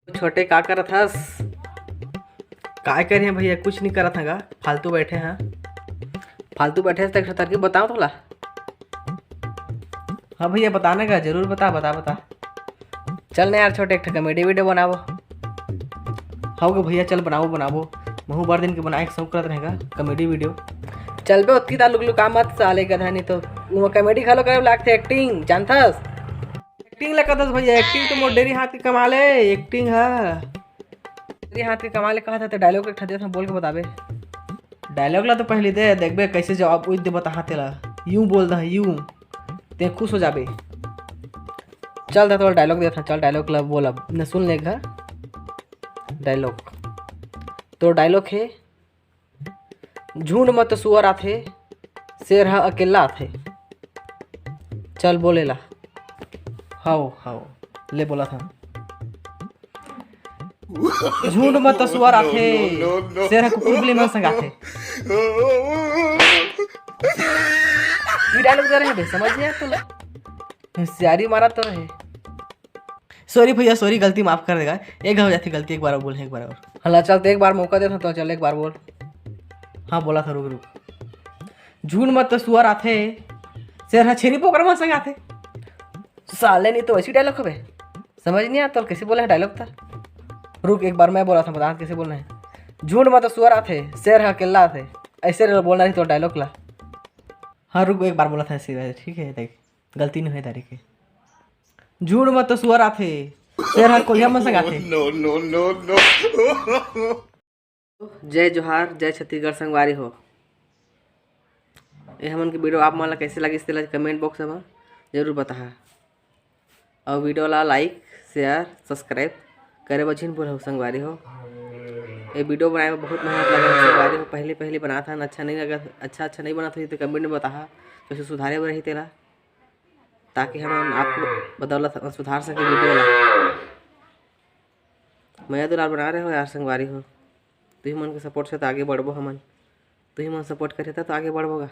छोटे का करत हस? काय कर हैं भैया? कुछ नहीं करत हगा, फालतू बैठे हैं। फालतू बैठे हैं तो तरकीब बताओ थोड़ा। हाँ भैया बताने का, जरूर बता बता बता। चल ना यार छोटे, एक कॉमेडी वीडियो बनावो। हाँ गो भैया, चल बनावो बनावो। महू बार दिन के बनाए के शौक करत रहेगा कॉमेडी वीडियो। चल बे उतनी तालुक लुका मत साले गधा, नहीं तो वो कॉमेडी खालो करे लागते एक्टिंग जानथस। एक्टिंग लगा दस भैया, एक्टिंग तो मोर डेरी हाथ के कमाल है। एक्टिंग है डेरी हाथ के कमाल है। कहा था तो डायलॉग एक ठा बोल के बताबे। डायलॉग ला तो पहले दे देखबे कैसे जवाब उठ दे बता तेला। यूं बोल दा यूं, ते खुश हो जाबे। चल था थोड़ा डायलॉग दिया था, चल डायलॉग ला बोल अब न सुन लेगा। डायलॉग तो डायलॉग है, झुंड मत सुअर आथे, शेर हा अकेला आथे। चल बोलेला। हाओ हाओ ले बोला था। झुंड मत सुअर आथे, शेर हा कुकुर बिल्ली मन संग आथे। ये डायलॉग दे रहे बे, समझ नहीं आया तुला? होशियारी मारा तो रहे। सॉरी भैया सॉरी, गलती माफ कर देगा। एक हो जाती गलती, एक बार और बोल, एक बार और। हल्ला चल तो एक बार मौका देता तो चल एक बार बोल। हाँ बोला था, रुक रुक। झूठ मत सुअर आथे, शेर हा छेरी पोकर मन संग आथे। साले नहीं तो ऐसी डायलॉग हो बे, समझ नहीं आता कैसे बोला है डायलॉग था। रुक एक बार मैं बोला था, बता कैसे बोलना है। झूठ मत सुअर आथे, शेर हा अकेला आथे। ऐसे बोलना नहीं तो डायलॉग ला। हाँ रुक एक बार बोला था ऐसे, ठीक है देख गलती नहीं हुई तारीख है। झूठ मत सुअर आथे, शेर हा कोलिया मन संग आथे। No no no no. जय जोहार, जय छत्तीसगढ़ संगवारी हो। ये हमन के वीडियो आप मन ला कैसे लगी इसके कमेंट बॉक्स में जरूर बता। और वीडियो ला लाइक शेयर सब्सक्राइब करे बचिन बोल संगवारी हो। ये वीडियो बनाए में बहुत मेहनत लगा संगवारी हो। पहले पहले बना था, अच्छा नहीं लगा, अच्छा नहीं बना था तो कमेंट में बता कैसे सुधारे में रही तेरा, ताकि हम आपको बदौलत सुधार सके वीडियो ला। मैं दुलार बना रहे हो यार संगवारी हो। तुम मन के सपोर्ट से तो आगे बढ़बो हमन, तुम मन सपोर्ट करे तो आगे बढ़बोगा।